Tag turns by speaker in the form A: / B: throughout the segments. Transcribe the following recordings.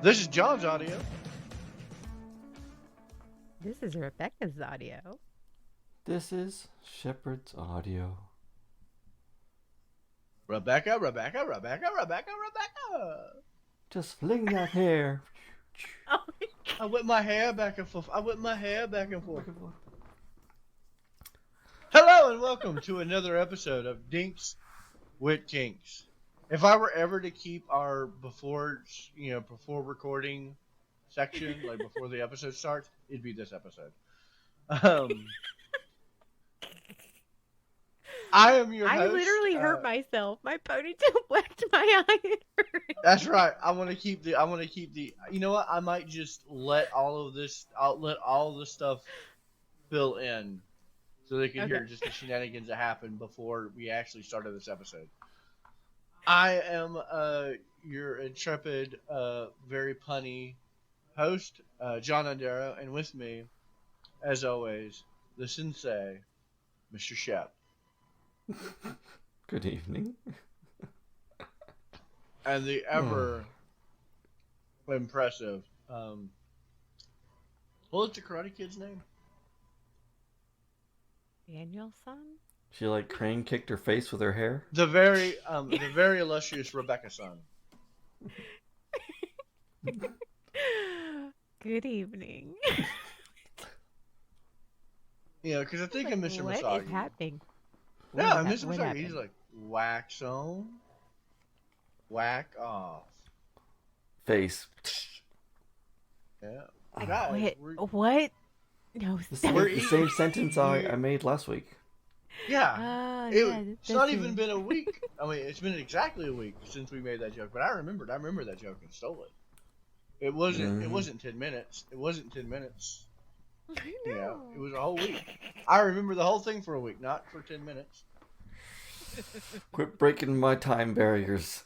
A: This is John's audio.
B: This is Rebecca's audio.
C: This is Shepard's audio.
A: Rebecca.
C: Just fling that hair.
B: Oh,
A: I whip my hair back and forth. Hello and welcome to another episode of Dinks with Kinks. If I were ever to keep our before recording section, like before the episode starts, it'd be this episode. I am your host.
B: I literally hurt myself. My ponytail whacked my eye.
A: That's right. I want to keep the. You know what? I might just let all of this. I'll let all the stuff fill in, so they can hear just the shenanigans that happened before we actually started this episode. I am your intrepid, very punny host, John Undero, and with me, as always, the sensei, Mr. Shep.
C: Good evening.
A: And the ever impressive, what was the Karate Kid's name?
B: Danielson?
C: She crane kicked her face with her hair.
A: The very illustrious Rebecca Son.
B: Good evening.
A: Because I think of Mr.
B: What
A: Misagi.
B: is happening?
A: No, Mr. Misagi, he's like, wax on, whack off.
C: Face.
A: Yeah.
B: What? No,
C: The same sentence I made last week.
A: Yeah. It's not even been a week. I mean, it's been exactly a week since we made that joke, but I remember that joke and stole it. It wasn't 10 minutes. It wasn't 10 minutes.
B: I
A: You know,
B: know.
A: it was a whole week. I remember the whole thing for a week, not for 10 minutes.
C: Quit breaking my time barriers.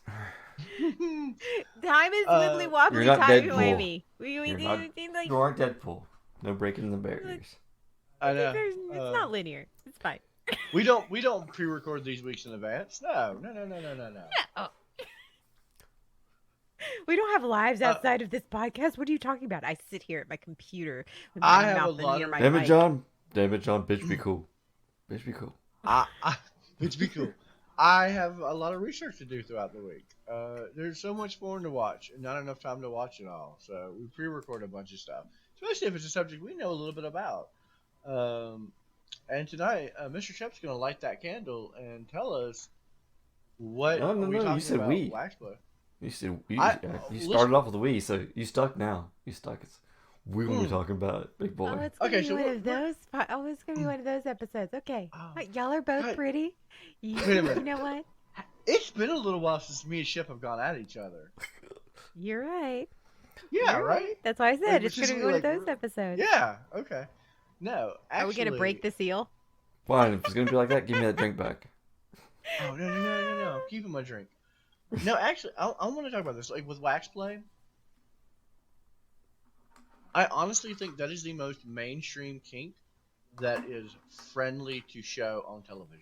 B: Time is literally walking
C: You're
B: the
C: not
B: time
C: Deadpool.
B: away me.
C: You aren't Deadpool. No breaking the barriers.
A: I know.
B: It's not linear. It's fine.
A: We don't pre-record these weeks in advance. No.
B: Oh. We don't have lives outside of this podcast. What are you talking about? I sit here at my computer with
A: I
B: my
A: have
B: mouth
A: a lot
B: near
A: of-
B: my
C: Damn it,
B: mic.
C: John. Bitch be cool. Bitch be cool.
A: It'd be cool. I have a lot of research to do throughout the week. There's so much porn to watch and not enough time to watch it all. So we pre-record a bunch of stuff, especially if it's a subject we know a little bit about. And tonight, Mr. Shep's going to light that candle and tell us what
C: No,
A: are we talking
C: you said
A: about
C: we.
A: wax play.
C: You
A: Listen-
C: started off with we, so you stuck now. You stuck. It's we're gonna be talking about it, big boy.
B: Oh, it's gonna
A: Okay,
B: be
A: so
B: one
A: what-
B: of those. Oh, it's gonna be one of those episodes. Okay, y'all are both
A: God.
B: pretty.
A: Wait a minute.
B: You know what?
A: It's been a little while since me and Shep have gone at each other.
B: You're right.
A: Yeah,
B: You're
A: right?
B: That's why I said
A: Like,
B: it's
A: it's
B: gonna
A: just
B: be one of
A: like-
B: those episodes.
A: Yeah, okay. No, actually...
B: Are we gonna break the seal?
C: Fine, if it's gonna be like that, give me that drink back.
A: Oh, no. I'm keeping my drink. No, actually, I want to talk about this. Like, with wax play, I honestly think that is the most mainstream kink that is friendly to show on television.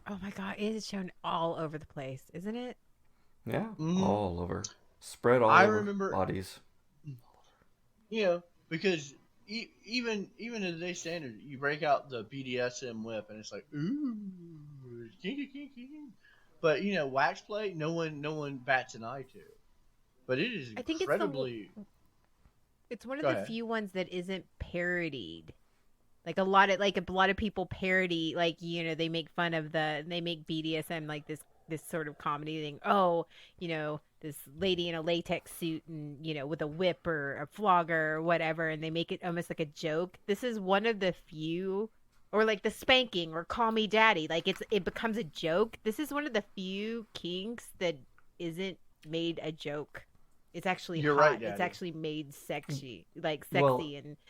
B: Oh my god, it is shown all over the place, isn't it?
C: Yeah,
A: Mhm.
C: all over, spread all
A: I
C: over
A: remember-
C: bodies.
A: Because even in today's standard, you break out the BDSM whip, and it's like, ooh, kinky. But wax play, no one bats an eye to. But it is
B: I think
A: incredibly.
B: It's one of
A: Go
B: the
A: ahead.
B: few ones that isn't parodied. Like a lot of people parody, they make fun of they make BDSM like this sort of comedy thing. Oh, this lady in a latex suit and with a whip or a flogger or whatever, and they make it almost like a joke. This is one of the few, or like the spanking or call me daddy, like it becomes a joke. This is one of the few kinks that isn't made a joke. It's actually
A: You're
B: hot.
A: right,
B: It's
A: Daddy.
B: actually made sexy,
C: Well,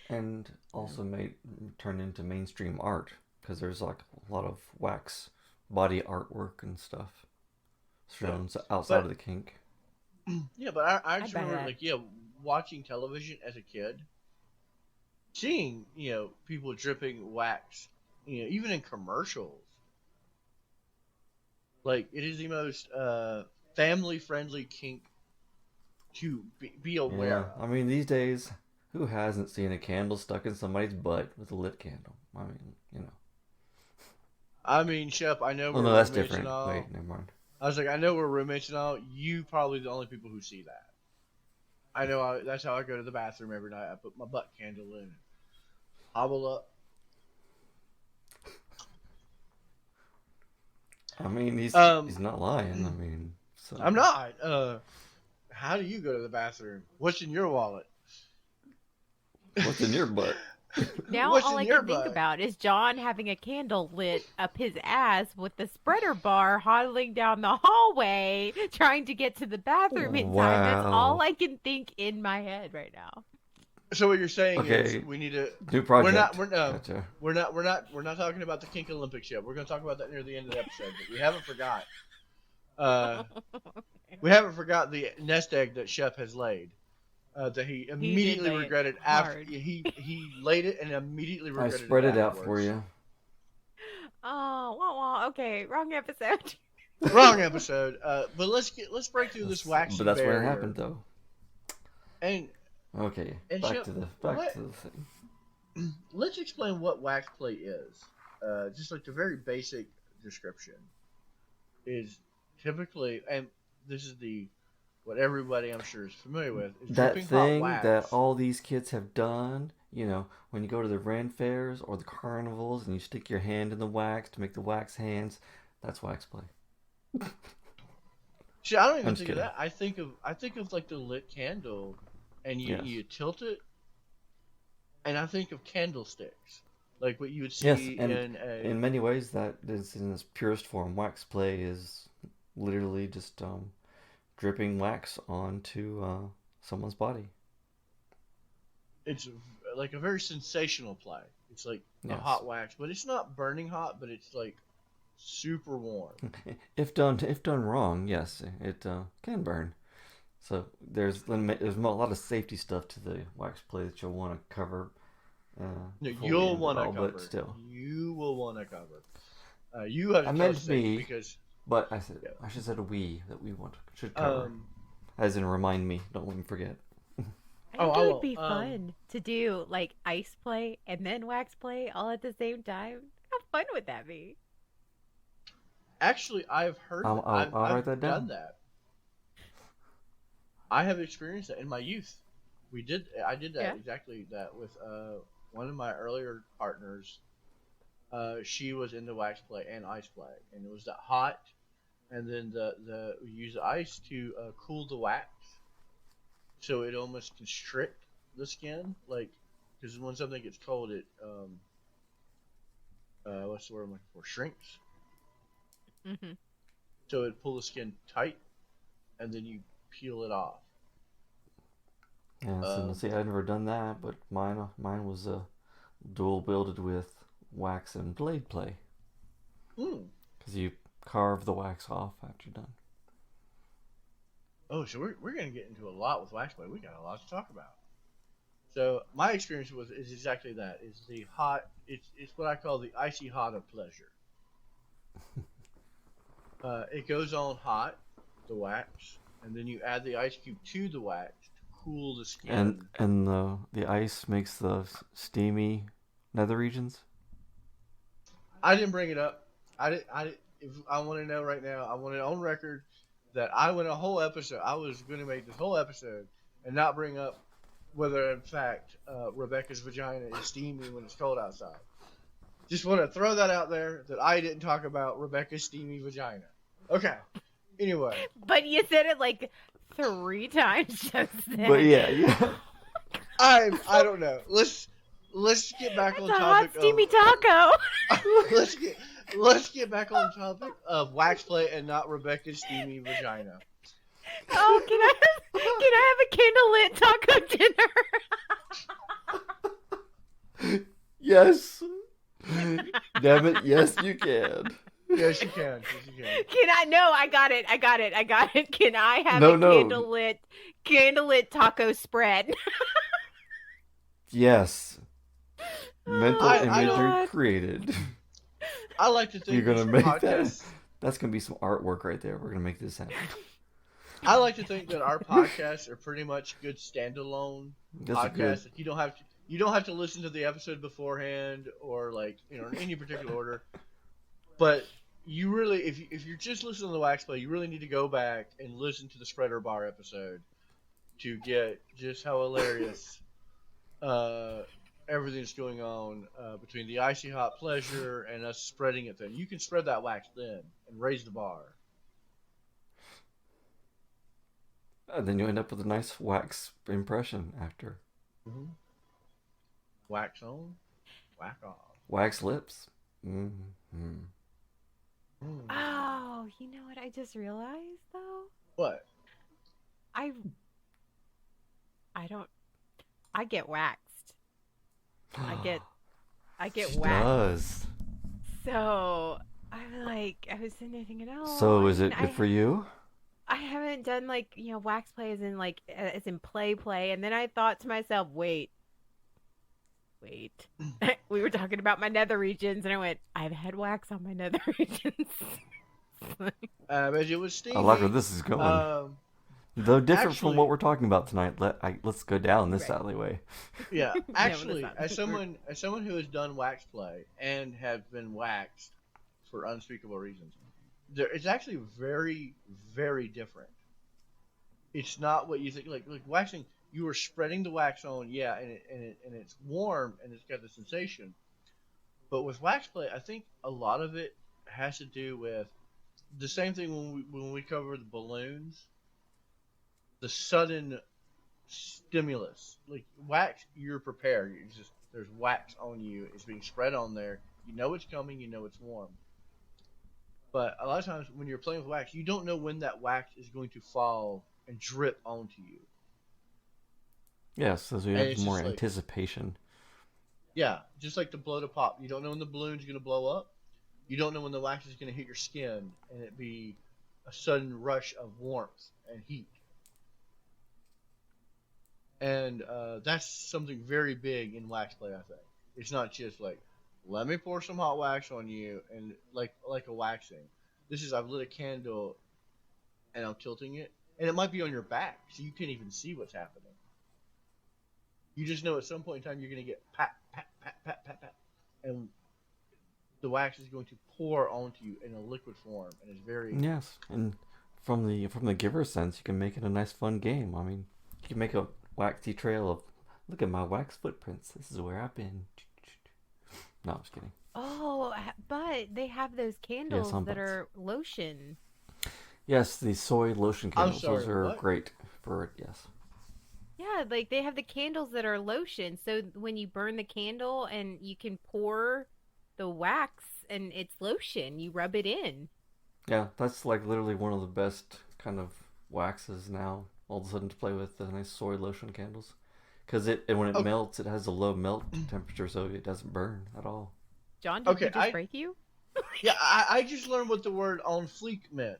B: and
C: also turned into mainstream art because there's a lot of wax body artwork and stuff shown outside of the kink.
A: Yeah, but I just
B: buy
A: remember,
B: that.
A: watching television as a kid, seeing, people dripping wax, even in commercials. Like, it is the most family-friendly kink to be aware
C: Yeah,
A: of.
C: I mean, these days, who hasn't seen a candle stuck in somebody's butt with a lit candle? I mean, you know.
A: I mean, Shep, I know
C: Oh
A: we're
C: no, that's
A: roommates and
C: different.
A: all.
C: Wait, never mind.
A: I was like, I know we're roommates and all. You probably the only people who see that. I know that's how I go to the bathroom every night. I put my butt candle in, hobble up.
C: I mean,
A: Um,
C: he's not lying. I mean, so
A: I'm not. How do you go to the bathroom? What's in your wallet?
C: what's in your butt?
B: Now
A: What's
B: all
A: in
B: I
A: your
B: can think
A: butt?
B: about is John having a candle lit up his ass with the spreader bar hoddling down the hallway trying to get to the bathroom in time. That's all
C: Wow.
B: I can think in my head right now.
A: So what you're saying is
C: Okay,
A: we need to.
C: new
A: We're not.
C: project.
A: We're
C: Gotcha.
A: We're not talking about the Kink Olympics yet. We're going to talk about that near the end of the episode. But we haven't forgot. Uh, we haven't forgot the nest egg that Shep has laid. That he
B: He did
A: immediately
B: lay it
A: regretted after
B: hard.
A: he laid it and immediately
C: I
A: regretted
C: spread
A: it
C: it out for
A: afterwards.
C: you.
B: Oh, wah, wah. Okay, wrong episode.
A: Wrong episode. But let's break through this waxy
C: But that's
A: barrier.
C: where it happened, though.
A: And
C: Okay, back
A: Shep,
C: to the thing.
A: let's explain what wax play is. Just like the very basic description is typically, and this is what everybody I'm sure is familiar with, is
C: That
A: dripping hot
C: thing
A: wax.
C: that all these kids have done, you know, when you go to the Ren fairs or the carnivals and you stick your hand in the wax to make the wax hands, that's wax play.
A: See, I don't even
C: I'm
A: think
C: just
A: of that. I think of like the lit candle, and
C: Yes.
A: you tilt it, and I think of candlesticks, like what you would see
C: Yes, and
A: in a.
C: in many ways, that is in its purest form. Wax play is literally just dripping wax onto someone's body.
A: It's like a very sensational play. It's like a
C: Yes.
A: hot wax, but it's not burning hot, but it's like super warm.
C: If done wrong, yes, it can burn. So there's a lot of safety stuff to the wax play that you'll want to cover.
A: No,
C: fully
A: you'll
C: and
A: want to
C: all,
A: cover.
C: but still.
A: You will want to cover. You have to
C: I
A: tell
C: meant
A: us
C: me.
A: because
C: But I said
A: Yeah.
C: I should have said should cover, as in remind me. Don't let me forget.
B: I
A: Oh,
B: think
A: I
B: it would
A: won't.
B: be fun to do like ice play and then wax play all at the same time. How fun would that be?
A: actually, I've heard.
C: I'll
A: I've
C: write that down.
A: done that. I have experienced that in my youth. I did that
B: Yeah.
A: exactly that with one of my earlier partners. She was into wax play and ice play, and it was that hot, and then we use ice to cool the wax, so it almost constrict the skin, like because when something gets cold, it what's the word I'm looking for? Shrinks.
B: Mm-hmm.
A: So it pull the skin tight, and then you peel it off.
C: Yeah, so see, I've never done that, but mine was dual wielded with wax and blade play, because you carve the wax off after you're done.
A: Oh, so we're gonna get into a lot with wax play. We got a lot to talk about. So my experience is exactly that. It's the hot. It's what I call the icy hot of pleasure. It goes on hot, the wax, and then you add the ice cube to the wax to cool the skin.
C: And the ice makes the steamy nether regions.
A: I didn't bring it up. If I want to know right now, I want it on record that I went a whole episode. I was going to make this whole episode and not bring up whether, in fact, Rebecca's vagina is steamy when it's cold outside. Just want to throw that out there that I didn't talk about Rebecca's steamy vagina. Okay. Anyway.
B: But you said it like 3 times just then.
C: But yeah.
A: I don't know. Let's get back on
B: That's a
A: topic.
B: hot steamy taco.
A: let's get back on topic of wax play and not Rebecca's steamy vagina.
B: Oh, can I have a candlelit taco dinner?
C: Yes. Damn it! Yes, you can.
A: Yes, you can. Yes, you can.
B: Can I? No, I got it. Can I have
C: No,
B: a
C: no.
B: candlelit taco spread?
C: Yes. Mental
A: I
C: imagery
B: don't-
C: created.
A: I like to think
C: You're gonna
A: this
C: make
A: podcast,
C: that. That's gonna be some artwork right there. We're gonna make this happen.
A: I like to think that our podcasts are pretty much good standalone podcasts. Like you don't have to listen to the episode beforehand or like in any particular order. But you really, if you're just listening to the Wax Play, you really need to go back and listen to the Spreader Bar episode to get just how hilarious everything's going on between the icy hot pleasure and us spreading it thin. You can spread that wax thin and raise the bar.
C: And then you end up with a nice wax impression after.
A: Mm-hmm. Wax on, whack off.
C: Wax lips. Mm-hmm.
B: Oh, you know what I just realized though?
A: What?
B: I get waxed. I get
C: she
B: waxed.
C: Does.
B: So I was sitting there thinking, oh.
C: So is it good for you?
B: I haven't done wax play as in play, and then I thought to myself, wait. We were talking about my nether regions, and I went, I've had wax on my nether regions.
A: I bet it was Stevie.
C: I like where this is going. Though different from what we're talking about tonight, let's go down this alleyway.
A: Yeah, actually, as someone who has done wax play and have been waxed for unspeakable reasons, it's actually very, very different. It's not what you think. Like waxing, you are spreading the wax on, and it's warm and it's got the sensation. But with wax play, I think a lot of it has to do with the same thing when we cover the balloons. The sudden stimulus, like wax, you're prepared. There's wax on you. It's being spread on there. You know it's coming. You know it's warm. But a lot of times when you're playing with wax, you don't know when that wax is going to fall and drip onto you.
C: Yes, so you have more anticipation.
A: Yeah, just like the blow to pop. You don't know when the balloon's going to blow up. You don't know when the wax is going to hit your skin and it be a sudden rush of warmth and heat. And that's something very big in wax play, I think. It's not just like, let me pour some hot wax on you and like a waxing. This is, I've lit a candle and I'm tilting it. And it might be on your back, so you can't even see what's happening. You just know at some point in time you're going to get pat, pat, pat, pat, pat, pat. And the wax is going to pour onto you in a liquid form. And it's very...
C: Yes, and from the giver sense, you can make it a nice fun game. I mean, you can make a waxy trail of, look at my wax footprints. This is where I've been. No, I'm just kidding.
B: Oh, but they have those candles that are lotion.
C: Yes, the soy lotion candles. Those are
A: what?
C: Great for it, yes.
B: Yeah, like they have the candles that are lotion. So when you burn the candle and you can pour the wax and it's lotion, you rub it in.
C: Yeah, that's like literally one of the best kind of waxes now. All of a sudden to play with the nice soy lotion candles. Because when it melts, it has a low melt temperature, so it doesn't burn at all.
B: John, did we just break you?
A: Yeah, I just learned what the word on fleek meant.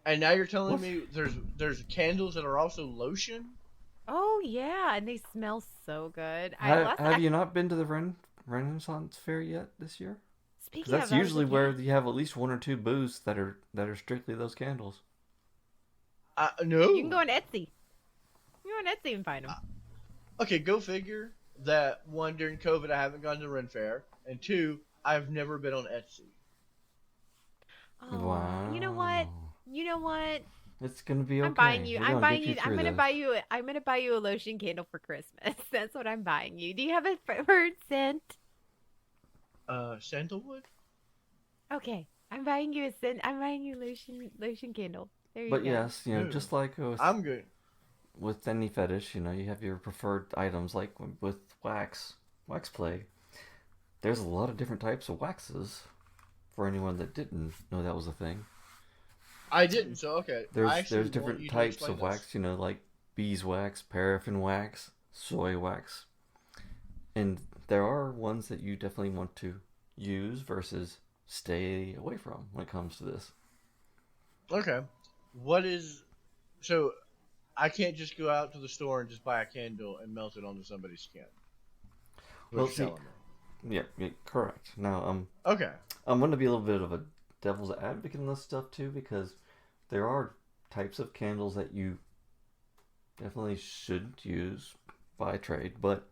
A: And now you're telling me there's candles that are also lotion?
B: Oh, yeah, and they smell so good.
C: Have you not been to the Renaissance Fair yet this year? Because that's usually where you have at least one or two booths that are strictly those candles.
A: No.
B: You can go on Etsy. You can go on Etsy and find them.
A: Okay, go figure that one, during COVID, I haven't gone to the Ren Fair, and two, I've never been on Etsy.
B: Oh,
C: wow.
B: You know what?
C: It's gonna be okay.
B: I'm buying you. I'm gonna buy you a lotion candle for Christmas. That's what I'm buying you. Do you have a preferred scent?
A: Sandalwood.
B: Okay, I'm buying you lotion candle. There you go.
C: But yes, just like
A: I'm good.
C: With any fetish, you have your preferred items. Like with wax play, there's a lot of different types of waxes. For anyone that didn't know that was a thing.
A: I didn't, so okay.
C: There's different types of wax, like beeswax, paraffin wax, soy wax. And there are ones that you definitely want to use versus stay away from when it comes to this.
A: Okay. So I can't just go out to the store and just buy a candle and melt it onto somebody's skin.
C: Well, yeah, correct. Now,
A: okay.
C: I'm going to be a little bit of a devil's advocate in this stuff too, because there are types of candles that you definitely shouldn't use by trade, but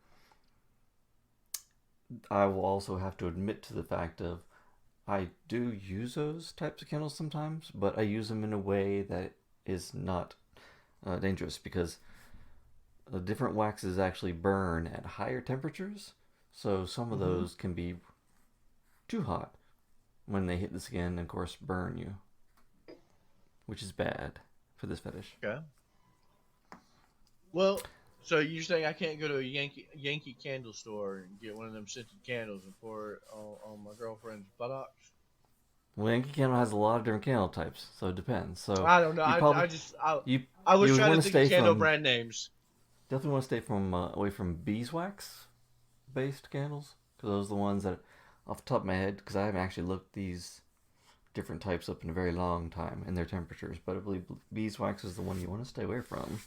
C: I will also have to admit to the fact of I do use those types of candles sometimes, but I use them in a way that is not dangerous because different waxes actually burn at higher temperatures, so some of those can be too hot when they hit the skin and, of course, burn you, which is bad for this fetish.
A: Okay. Well, so you're saying I can't go to a Yankee candle store and get one of them scented candles and pour it on my girlfriend's buttocks?
C: Well, Yankee Candle has a lot of different candle types, so it depends. So
A: I don't know.
C: I
A: was
C: you
A: trying
C: want
A: to
C: to
A: think of
C: stay
A: candle
C: from
A: brand names.
C: definitely want to stay from away from beeswax based candles because those are the ones that, off the top of my head, because I haven't actually looked these different types up in a very long time and their temperatures, but I believe beeswax is the one you want to stay away from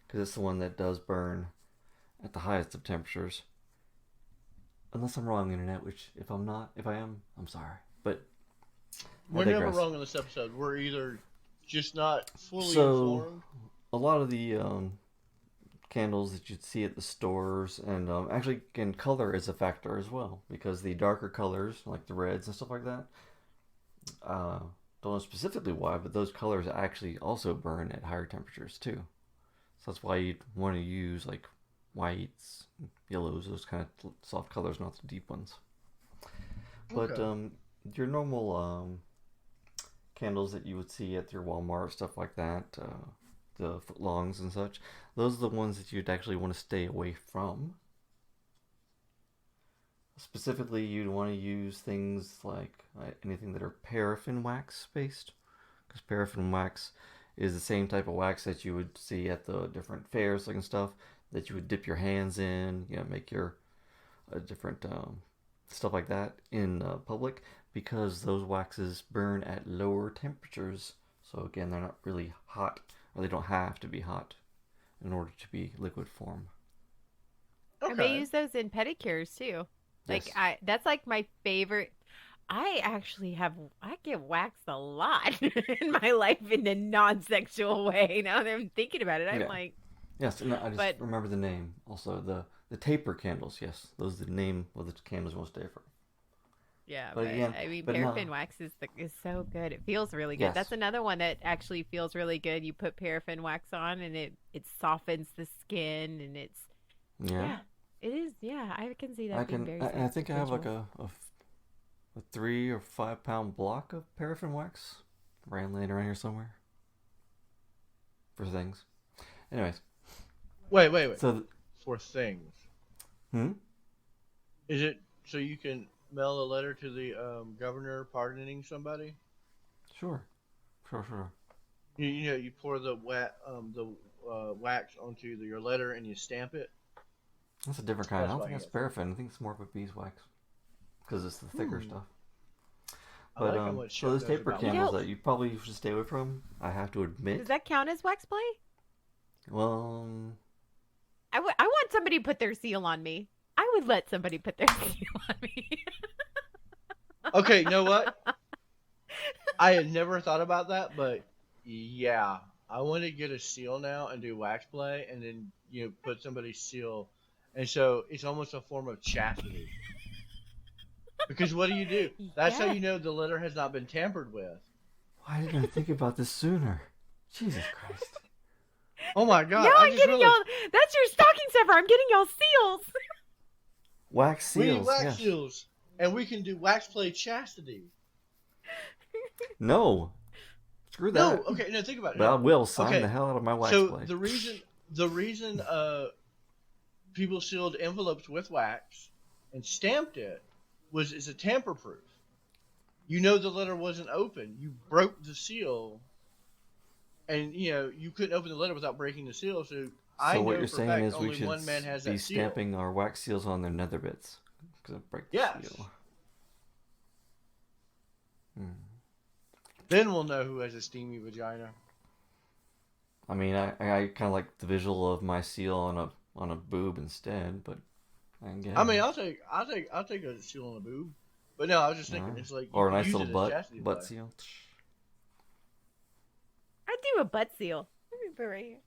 C: because it's the one that does burn at the highest of temperatures. Unless I'm wrong, internet, which if I am, I'm sorry. But
A: we're never wrong in this episode. We're either just not fully informed.
C: A lot of the candles that you'd see at the stores, and actually, again, color is a factor as well because the darker colors, like the reds and stuff like that, don't know specifically why, but those colors actually also burn at higher temperatures too. So that's why you'd want to use like whites, yellows, those kind of soft colors, not the deep ones. But your normal candles that you would see at your Walmart, stuff like that, the footlongs and such, those are the ones that you'd actually want to stay away from. Specifically, you'd want to use things like anything that are paraffin wax based, because paraffin wax is the same type of wax that you would see at the different fairs and stuff that you would dip your hands in, make your different stuff like that in public, because those waxes burn at lower temperatures. So again, they're not really hot, or they don't have to be hot in order to be liquid form.
B: Okay. And they use those in pedicures too. Like yes. That's like my favorite. I get waxed a lot in my life in a non-sexual way. Now that I'm thinking about it, I'm like,
C: yes. No, I just remember the name. Also, the taper candles. Yes, those are the name of the candles you want to stay for.
B: Yeah, but again, I mean, paraffin wax is so good. It feels really good. Yes. That's another one that actually feels really good. You put paraffin wax on, and it softens the skin, and it's it is. Yeah, I can see that being very.
C: I think I have like a 3 or 5 pound block of paraffin wax laying around here somewhere for things. Anyways,
A: wait.
C: So
A: for things.
C: Is
A: it so you can mail a letter to the governor pardoning somebody?
C: Sure.
A: You pour the wax onto your letter and you stamp it.
C: That's a different kind. I don't think that's paraffin. I think it's more of a beeswax because it's the thicker stuff. But so those taper candles that you probably should stay away from, I have to admit.
B: Does that count as wax play?
C: Well,
B: I want somebody to put their seal on me. I would let somebody put their seal on me.
A: Okay, you know what? I had never thought about that, but yeah, I want to get a seal now and do wax play, and then put somebody's seal, and so it's almost a form of chastity. Because what do? That's how you know the letter has not been tampered with.
C: Why didn't I think about this sooner? Jesus Christ!
A: Oh my God!
B: Now I'm getting y'all. That's your stocking stuffer. I'm getting y'all seals.
C: Wax seals.
A: We need wax seals, and we can do wax play chastity.
C: No, screw that.
A: No, okay, no, think about it.
C: But I will sign the hell out of my wax play.
A: So the reason people sealed envelopes with wax and stamped it is a tamper proof. The letter wasn't open. You broke the seal, and you couldn't open the letter without breaking the seal. So I know
C: what you're
A: for
C: saying
A: a fact
C: is we
A: only
C: should
A: one man has
C: be
A: that seal.
C: stamping our wax seals on their nether bits because it breaks the seal.
A: Then we'll know who has a steamy vagina.
C: I mean, I kind of like the visual of my seal on a boob instead, but
A: I mean, I'll take a seal on a boob, but no, I was just thinking it's like
C: or a nice little butt seal.
B: do a butt seal. Let me put it right here.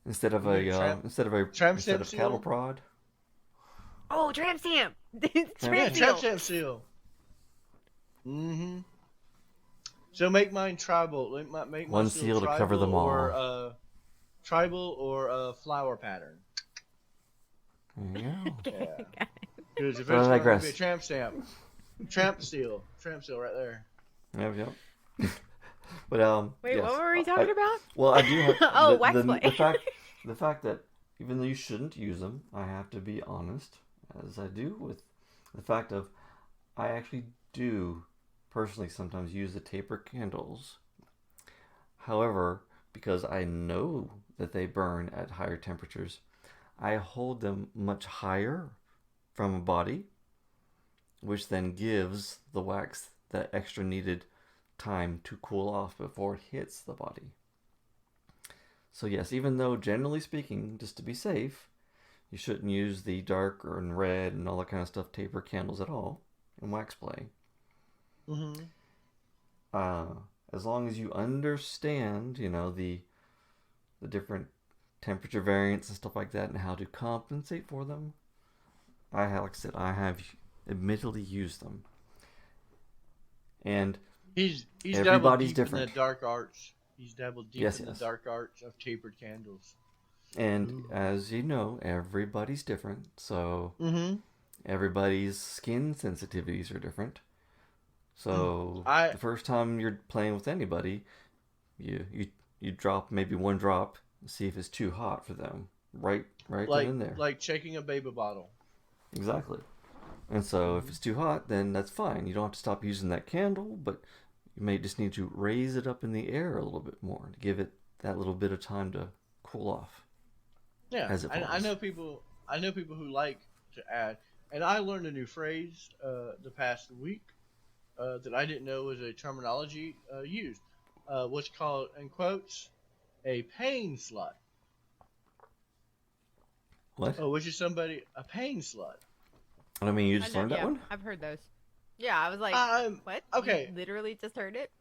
C: Instead of
A: Tramp
C: instead
A: stamp
C: of cattle
A: seal?
C: prod.
B: Oh, tramp stamp.
C: Tramp
A: Yeah,
B: Tramp
C: seal.
A: tramp
B: seal.
A: stamp seal. Mm-hmm. So make mine tribal. Make my
C: One
A: seal
C: seal to cover them
A: tribal or flower pattern.
C: There you go.
B: Okay.
A: Yeah. Because if
C: But
A: it's
C: I
A: going to be a
C: digress.
A: tramp seal right there.
C: Yep. But
B: Wait,
C: yes.
B: what were we talking about?
C: Well, I do have
B: Oh, wax play.
C: the fact that even though you shouldn't use them, I have to be honest, as I do with the fact of I actually do personally sometimes use the taper candles. However, because I know that they burn at higher temperatures, I hold them much higher from a body, which then gives the wax that extra needed time to cool off before it hits the body. So yes, even though generally speaking, just to be safe, you shouldn't use the dark and red and all that kind of stuff taper candles at all in wax play.
A: Mm-hmm.
C: As long as you understand, the different temperature variants and stuff like that and how to compensate for them. Like I said, I have admittedly used them. And
A: He's dabbled
C: everybody's
A: deep
C: different.
A: in the dark arts. He's dabbled deep
C: Yes,
A: in
C: yes.
A: the dark arts of tapered candles.
C: And
A: Ooh.
C: as you know, everybody's different. So
A: Mm-hmm.
C: everybody's skin sensitivities are different. So the first time you're playing with anybody, you drop maybe one drop, see if it's too hot for them. Right then and there.
A: Like checking a baby bottle.
C: Exactly. And so if it's too hot, then that's fine. You don't have to stop using that candle, but you may just need to raise it up in the air a little bit more to give it that little bit of time to cool off.
A: Yeah,
C: as it
A: I know people. I know people who like to add, and I learned a new phrase the past week that I didn't know was a terminology used. What's called, in quotes, a pain slut.
C: What?
A: Oh, which is a pain slut.
C: I mean, you just learned that one?
B: I've heard those. Yeah, I was like, what?
A: Okay.
B: You literally just heard it?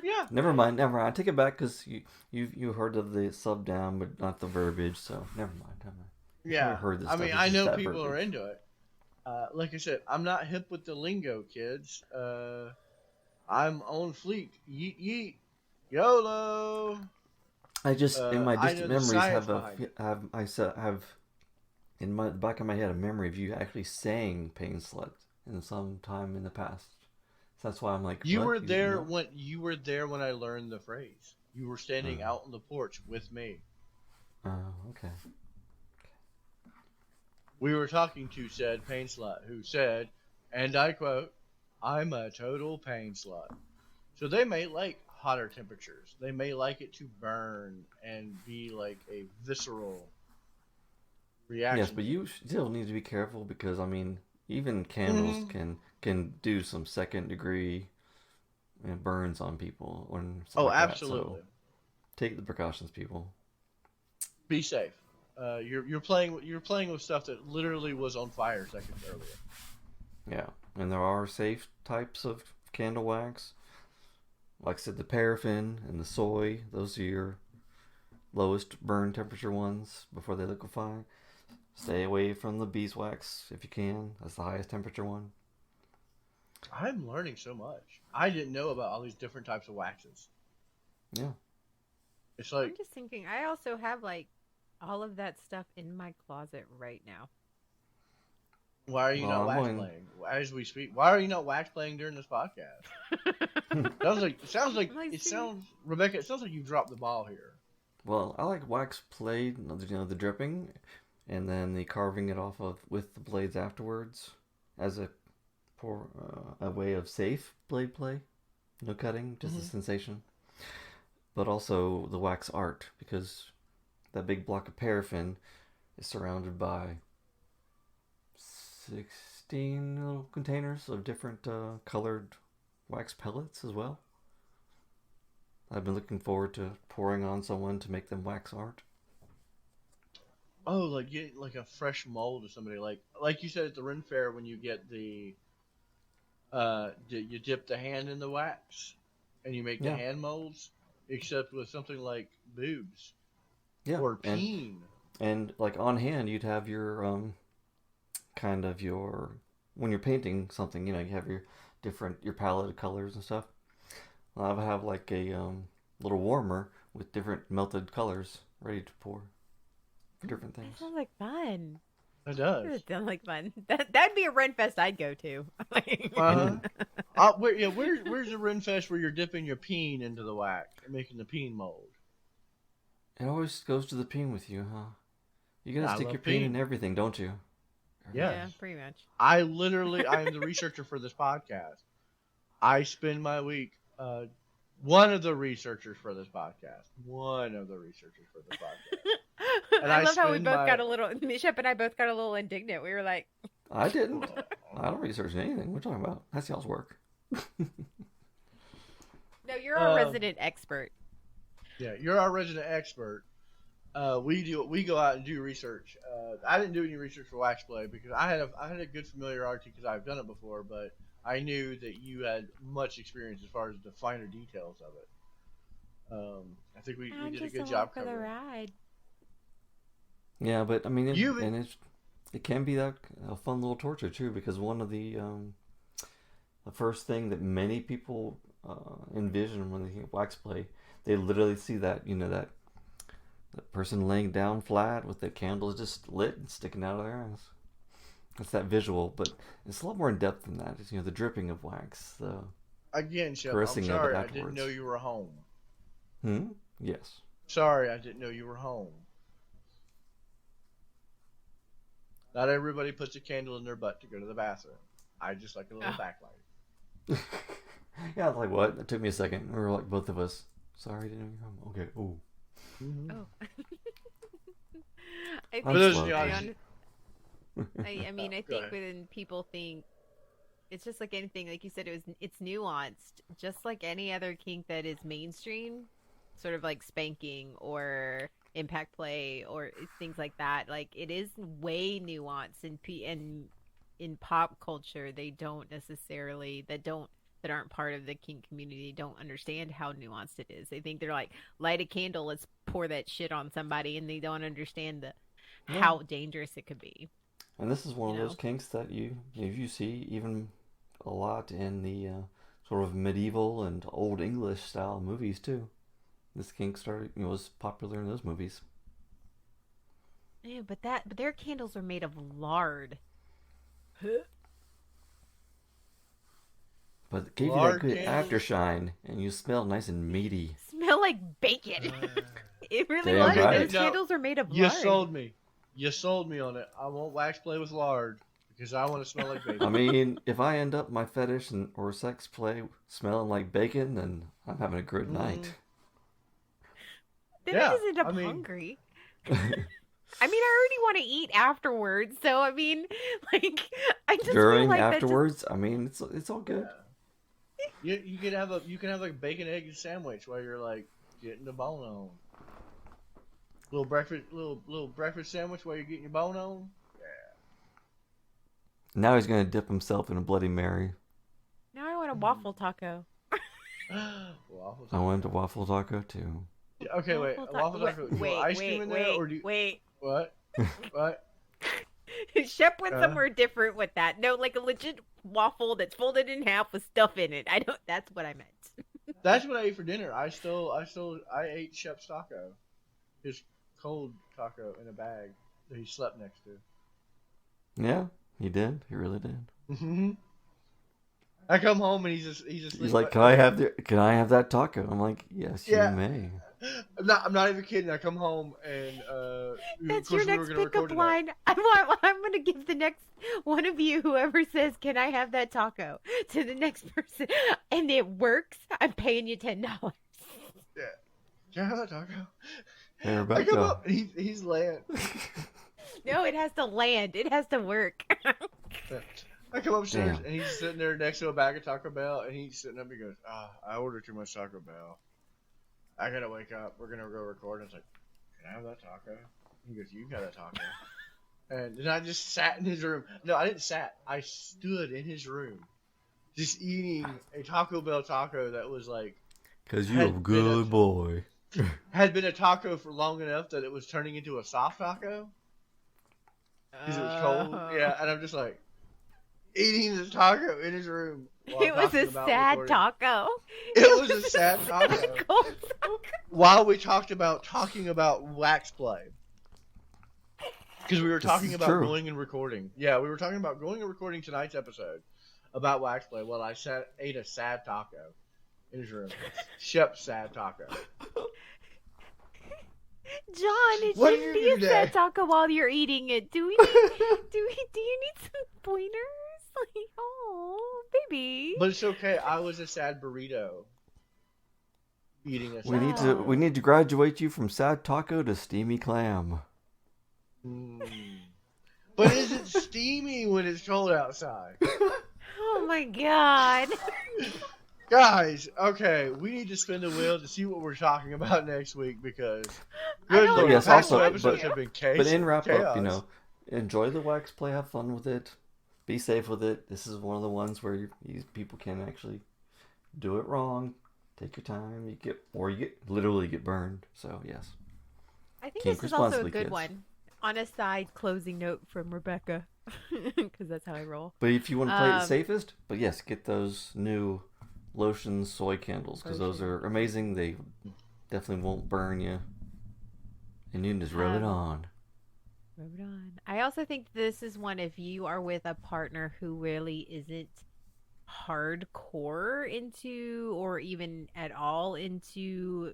A: Yeah.
C: Never mind. I take it back because you heard of the sub down, but not the verbiage. So never mind.
A: Yeah.
C: Heard this
A: I mean,
C: stuff.
A: I
C: It's
A: know
C: just that
A: people are
C: verbiage.
A: into it. Like I said, I'm not hip with the lingo, kids. I'm on fleek. Yeet yeet. YOLO.
C: I just in my
A: I
C: distant
A: know the
C: memories
A: science behind it.
C: have in my the back of my head a memory of you actually saying pain slut in some time in the past. So that's why I'm like,
A: You
C: what?
A: were
C: You didn't
A: there
C: know?
A: when I learned the phrase. You were standing out on the porch with me.
C: Oh, okay.
A: We were talking to said pain slut who said, and I quote, "I'm a total pain slut." So they may like hotter temperatures. They may like it to burn and be like a visceral reaction.
C: Yes, but you still need to be careful because I mean, even candles can do some second degree burns on people or stuff like
A: absolutely.
C: that. So take the precautions, people.
A: Be safe. You're playing with stuff that literally was on fire seconds earlier.
C: Yeah, and there are safe types of candle wax. Like I said, the paraffin and the soy, those are your lowest burn temperature ones before they liquefy. Stay away from the beeswax if you can. That's the highest temperature one.
A: I'm learning so much. I didn't know about all these different types of waxes.
C: Yeah.
A: It's like
B: I'm just thinking, I also have like all of that stuff in my closet right now.
A: why are you not wax playing as we speak? Why are you not wax playing during this podcast? Rebecca, it sounds like you dropped the ball here.
C: Well, I like wax play, the dripping, and then the carving it off of with the blades afterwards as a way of safe blade play. No cutting, just a sensation. But also the wax art, because that big block of paraffin is surrounded by 16 little containers of different colored wax pellets as well. I've been looking forward to pouring on someone to make them wax art.
A: Oh, like get like a fresh mold of somebody, like you said at the Ren Fair when you get you dip the hand in the wax and you make the hand molds. except with something like boobs
C: Yeah,
A: or peen.
C: and like on hand, you'd have your kind of your when you're painting something, you have your different your palette of colors and stuff. I would have like a little warmer with different melted colors ready to pour for different
B: That
C: things.
B: sounds like fun.
A: It does.
B: That sounds like fun. That'd be a Ren Fest I'd go to.
A: Uh-huh. Where's the Ren Fest where you're dipping your peen into the wax and making the peen mold?
C: It always goes to the peen with you, huh? You gotta
A: I
C: stick
A: love
C: your peen in
A: peen.
C: everything, don't you?
A: Yes.
B: Yeah, pretty much.
A: I am the researcher for this podcast. I spend my week, one of the researchers for this podcast. One of the researchers for this podcast. And
B: I love how we
A: spend
B: both got a little. Shep and I both got a little indignant. We were like,
C: I didn't. I don't research anything. What are you talking about? That's y'all's work.
B: "No, you're our resident expert."
A: Yeah, you're our resident expert. We go out and do research. I didn't do any research for wax play because I had a good familiarity because I've done it before, but I knew that you had much experience as far as the finer details of it. I think we did a good job
B: for the
A: covering.
B: ride.
C: Yeah, but I mean, it can be a fun little torture too, because one of the first thing that many people envision when they think of wax play, they literally see that that person laying down flat with the candles just lit and sticking out of their ass. That's that visual, but it's a lot more in depth than that. It's the dripping of wax, the
A: Again, Shep, I'm
C: caressing of it
A: sorry I
C: afterwards.
A: didn't know you were home.
C: Yes.
A: Sorry I didn't know you were home. Not everybody puts a candle in their butt to go to the bathroom. I just like a little backlight.
C: Yeah, I was like, what? It took me a second. We were like, both of us. Sorry, I didn't know you were home. Okay. Ooh.
A: Mm-hmm.
B: Oh. I
C: I'm
B: think,
C: slow.
B: I mean, I
A: Go
B: think
A: ahead.
B: when people think it's just like anything, like you said, it's nuanced, just like any other kink that is mainstream, sort of like spanking or impact play or things like that. Like it is way nuanced in pop culture. They don't necessarily that aren't part of the kink community don't understand how nuanced it is. They think they're like light a candle, let's pour that shit on somebody, and they don't understand how dangerous it could be.
C: And this is one of those kinks that you see even a lot in the sort of medieval and old English style movies too. This kink was popular in those movies.
B: Yeah, but their candles are made of lard.
C: But it gave you that good aftershine, and you smell nice and meaty.
B: Smell like bacon. It really
C: Damn
B: was.
C: right.
B: Those candles are made of
A: You
B: lard.
A: sold me. You sold me on it. I won't wax play with lard because I want to smell like bacon.
C: I mean, if I end up my fetish or sex play smelling like bacon, then I'm having a good night.
B: Then
A: Yeah,
B: I just end up hungry. I mean, I already want to eat afterwards, so I mean, like, I just
C: During
B: feel like
C: afterwards, I mean, it's all good.
A: Yeah. You can have like a bacon egg sandwich while you're like getting the bone on. Little breakfast sandwich while you're getting your bone on.
C: Now he's gonna dip himself in a Bloody Mary.
B: Now I want a waffle taco.
A: Waffle
C: I wanted a waffle taco too.
A: Yeah, okay, wait. A waffle taco. Do you want ice cream in there, or do you...
B: Wait.
A: What? What?
B: Shep went somewhere different with that. No, like a legit waffle that's folded in half with stuff in it. That's what I meant.
A: That's what I ate for dinner. I ate Shep's taco. His cold taco in a bag that he slept next to.
C: Yeah, he did. He really did.
A: Mm-hmm. I come home and he's just
C: He's like, can I have that taco? I'm like, yes, you may.
A: I'm not even kidding. I come home and
B: that's your next pickup line. I'm gonna give the next one of you, whoever says, "Can I have that taco?" to the next person, and it works. I'm paying you $10.
A: Yeah. Can I have that taco?
C: Hey, Rebecca.
A: I come up and he's laying.
B: No, it has to land. It has to work.
A: I come upstairs and he's sitting there next to a bag of Taco Bell and he's sitting up and he goes, I ordered too much Taco Bell. I gotta wake up. We're gonna go record. And I was like, can I have that taco? He goes, you got that taco. And then I just sat in his room. No, I didn't sat. I stood in his room just eating a Taco Bell taco that was like
C: Because you're a good boy.
A: Had been a taco for long enough that it was turning into a soft taco. Because it was cold. Yeah, and I'm just like, eating the taco in his room.
B: It was a sad taco.
A: It was a sad taco. While we talking about wax play. Because we were talking about going and recording. Yeah, we were talking about going and recording tonight's episode about wax play while I ate a sad taco in his room. Shep's sad taco.
B: John, it shouldn't be a sad taco while you're eating it. Do you need some pointers? Like, oh, baby.
A: But it's okay. I was a sad burrito. Eating a sad
C: We need to graduate you from sad taco to steamy clam.
A: But is it steamy when it's cold outside?
B: Oh my god.
A: Guys, okay, we need to spin the wheel to see what we're talking about next week because
C: episodes
A: have been chaos.
C: But in wrap up, enjoy the wax play, have fun with it, be safe with it. This is one of the ones where people can actually do it wrong. Take your time. You literally get burned. So yes.
B: I think this is also a good one. On a side closing note from Rebecca, because that's how I roll.
C: But if you want to play it safest, but yes, get those new lotion soy candles because those are amazing. They definitely won't burn you, and you can just rub it on.
B: Rub it on. I also think this is one if you are with a partner who really isn't hardcore into or even at all into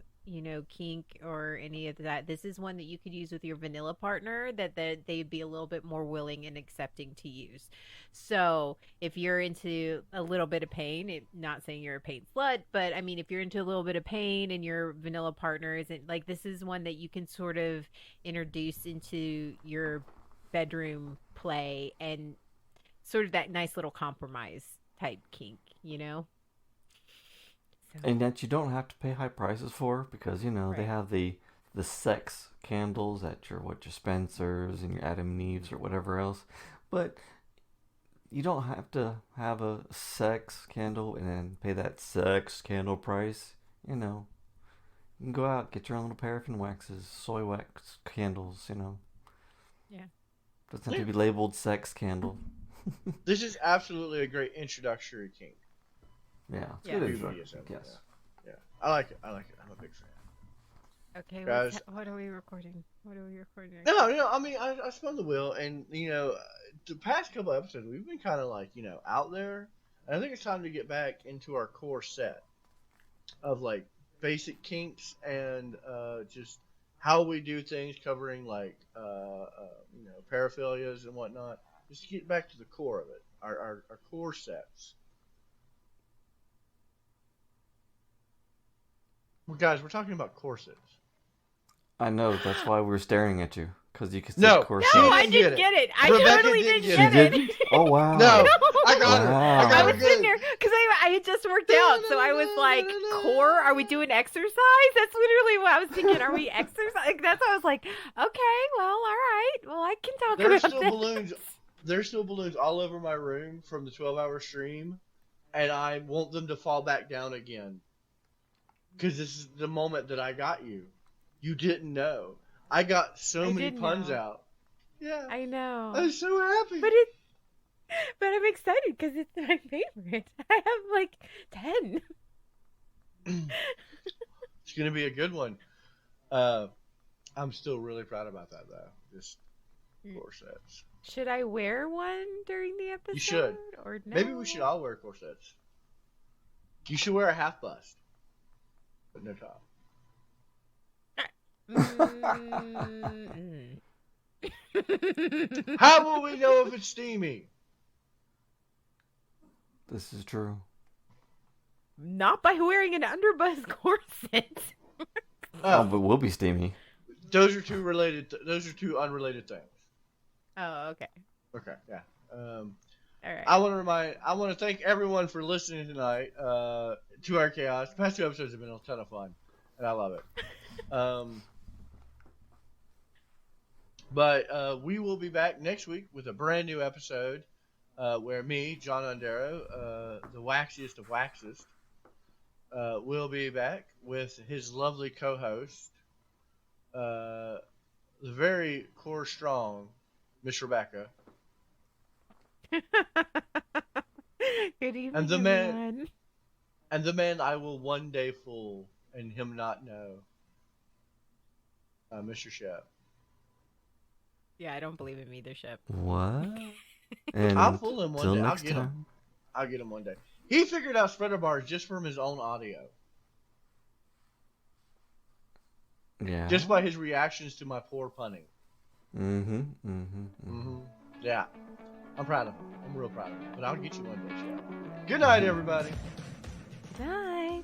B: kink or any of that. This is one that you could use with your vanilla partner that they'd be a little bit more willing and accepting to use. So if you're into a little bit of pain, not saying you're a pain slut, but I mean, if you're into a little bit of pain and your vanilla partner isn't, like, this is one that you can sort of introduce into your bedroom play and sort of that nice little compromise type kink, So.
C: And that you don't have to pay high prices for because they have the sex candles at your Spencer's and your Adam and Eve's or whatever else, but you don't have to have a sex candle and then pay that sex candle price. You can go out, get your own little paraffin waxes, soy wax candles.
B: Yeah.
C: Doesn't have to be labeled sex candle.
A: This is absolutely a great introductory kink.
C: Yeah, it's good introduction. Yes.
A: Yeah. I like it. I'm a big fan.
B: Okay,
A: guys.
B: What are we recording?
A: No, I mean, I spun the wheel, and the past couple episodes we've been kind of out there, and I think it's time to get back into our core set of basic kinks and just how we do things, covering paraphilias and whatnot. Just to get back to the core of it, our core sets. Well, guys, we're talking about corsets.
C: I know, that's why we're staring at you. Because you can see corset.
B: No, I didn't get it. I totally didn't get it.
C: Oh, wow.
A: No, I got her.
B: I was sitting there, because I had just worked out, so I was like, core? Are we doing exercise? That's literally what I was thinking. Are we exercise? That's why I was like, okay, well, all right. Well, I can talk about this.
A: There's still balloons all over my room from the 12-hour stream, and I want them to fall back down again. Because this is the moment that I got you. You didn't know. I got so many puns out. Yeah.
B: I know.
A: I'm so happy.
B: But I'm excited because it's my favorite. I have 10.
A: It's going to be a good one. I'm still really proud about that, though. Just corsets.
B: Should I wear one during the episode?
A: You should.
B: Or no?
A: Maybe we should all wear corsets. You should wear a half bust. But no top. How will we know if it's steamy?
C: This is true.
B: Not by wearing an underbuzz corset.
C: But we'll be steamy.
A: Those are two unrelated things.
B: Oh, okay.
A: Okay, yeah.
B: All right.
A: I want to thank everyone for listening tonight to our chaos. The past 2 episodes have been a ton of fun, and I love it. But we will be back next week with a brand new episode where me, John Undero, the waxiest of waxes, will be back with his lovely co-host, the very core strong Miss Rebecca,
B: Good evening,
A: and the
B: everyone.
A: man I will one day fool and him not know, Mr. Shep.
B: Yeah, I don't believe him either, Shep.
C: What?
A: I'll
C: And
A: fool him one
C: till
A: day.
C: next time.
A: I'll get him one day. He figured out spreader bars just from his own audio.
C: Yeah.
A: Just by his reactions to my poor punning.
C: Mm-hmm.
A: Yeah. I'm proud of him. I'm real proud of him. But I'll get you one day, Shep. Good night, everybody.
B: Good night.